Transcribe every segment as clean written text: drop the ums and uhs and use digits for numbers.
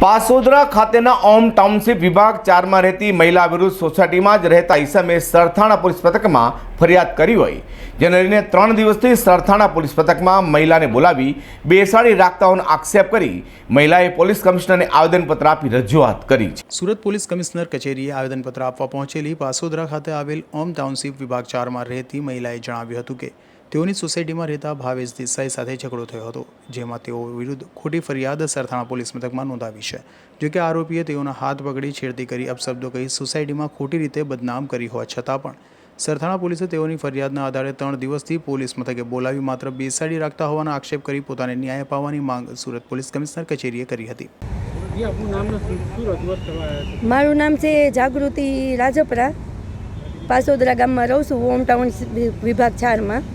પાસોદરા ખાતેના ઓમ ટાઉનશીપ વિભાગ 4 માં રહેતી મહિલા વિરુદ્ધ સોસાયટીમાં જ રહેતા ઈસમે સરથાણા પોલીસ મથકમાં ફરિયાદ કરી હોય, જેને લઈને 3 દિવસથી સરથાણા પોલીસ મથકમાં મહિલાને બોલાવી બેસાડી રાખતા હોવાનો આક્ષેપ કરી મહિલાએ પોલીસ કમિશનરને આવેદનપત્ર આપી રજૂઆત કરી છે। સુરત પોલીસ કમિશનર કચેરીએ આવેદનપત્ર આપવા પહોંચેલી પાસોદરા ખાતે આવેલ ઓમ ટાઉનશીપ વિભાગ 4 માં રહેતી મહિલાએ જણાવ્યું હતું કે તેઓની સોસાયટીમાં રહેતા ભાવેશ દેસાઈ સાથે ઝઘડો થયો હતો, જેમાં તેઓ વિરુદ્ધ ખોટી ફરિયાદ સરથાણા પોલીસ મથકમાં નોંધાવી છે। જોકે આરોપીએ તેઓના હાથ પકડી છેડતી કરી અપશબ્દો કહી સોસાયટીમાં ખોટી રીતે બદનામ કરી હોવા છતાં પણ સરથાણા પોલીસે તેઓની ફરિયાદના આધારે 3 દિવસથી પોલીસ મથકે બોલાવી માત્ર બેસાડી રાખતા હોવાનો આક્ષેપ કરી પોતાને ન્યાય અપાવવાની માંગ સુરત પોલીસ કમિશનર કચેરીએ કરી હતી। મારું નામ છે જાગૃતિ રાજપરા, પાસોદરા ગામમાં રહું છું, ઓમ ટાઉન વિભાગ 4 માં।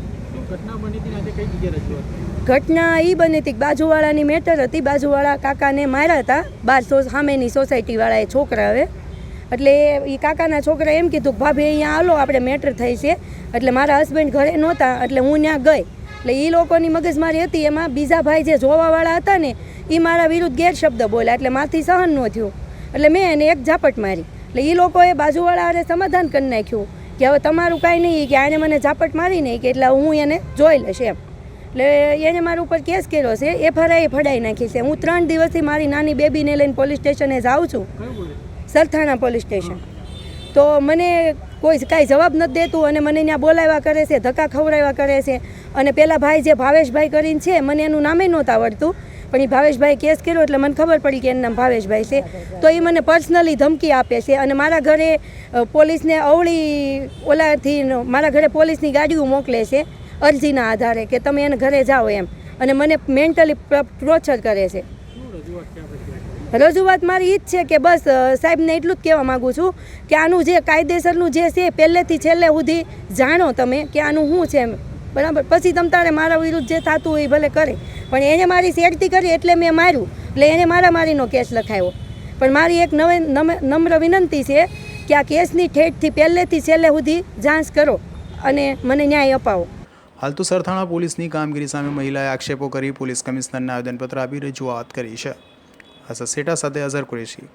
ઘટના એ બની હતી કે બાજુવાળાની મેટર હતી, બાજુવાળા કાકાને માર્યા હતા 1200 સામેની સોસાયટીવાળાએ છોકરાએ, એટલે એ કાકાના છોકરાએ એમ કીધું કે ભાભી અહીંયા આલો આપણે મેટર થઈ છે, એટલે મારા હસબન્ડ ઘરે નહોતા એટલે હું ત્યાં ગઈ, એટલે એ લોકોની મગજમારી હતી। એમાં બીજા ભાઈ જે જોવાવાળા હતા ને એ મારા વિરુદ્ધ ગેરશબ્દ બોલ્યા, એટલે માથી સહન ન થયું, એટલે મેં એને એક ઝાપટ મારી, એટલે એ લોકોએ બાજુવાળાએ સમાધાન કરી નાખ્યું કે હવે તમારું કાંઈ નહીં, કે આને મને ઝાપટ મારી નહીં કે એટલે હું એને જોઈ લઈશ એમ, એટલે એને મારા ઉપર કેસ કર્યો છે, FIR ફડાઈ નાખી છે। હું 3 દિવસથી મારી નાની બેબીને લઈને પોલીસ સ્ટેશને જાઉં છું, સરથાણા પોલીસ સ્ટેશન, તો મને કોઈ કાંઈ જવાબ નથી દેતું અને મને ત્યાં બોલાવ્યા કરે છે, ધક્કા ખવડાવ્યા કરે છે। અને પેલા ભાઈ જે ભાવેશભાઈ કરીને છે, મને એનું નામે નહોતું આવડતું, પણ એ ભાવેશભાઈ કેસ કર્યો એટલે મને ખબર પડી કે એનું નામ ભાવેશભાઈ છે, તો એ મને પર્સનલી ધમકી આપે છે અને મારા ઘરે પોલીસને અવળી ઓલાથી મારા ઘરે પોલીસની ગાડીઓ મોકલે છે અરજીના આધારે કે તમે એને ઘરે જાઓ એમ, અને મને મેન્ટલી ટોર્ચર કરે છે। રજૂઆત મારી એ જ છે કે બસ સાહેબને એટલું જ કહેવા માગું છું કે આનું જે કાયદેસરનું જે છે પહેલેથી છેલ્લે સુધી જાણો તમે કે આનું શું છે એમ, બરાબર। પછી તમ તારે મારા વિરુદ્ધ જે થતું હોય એ ભલે કરે, પણ એને મારી શેરતી કરી એટલે મેં માર્યું, એટલે એને મારામારીનો કેસ લખાયો। પણ મારી એક નમ્ર વિનંતી છે કે આ કેસની ઠેઠથી પહેલેથી છેલ્લે સુધી જાંચ કરો અને મને ન્યાય અપાવો। હાલ તો સરથાણા પોલીસની કામગીરી સામે મહિલાએ આક્ષેપો કરી પોલીસ કમિશનરને આવેદનપત્ર આપી રજૂઆત કરી છે। આ સસેટા સાથે અઝર કુરેશી।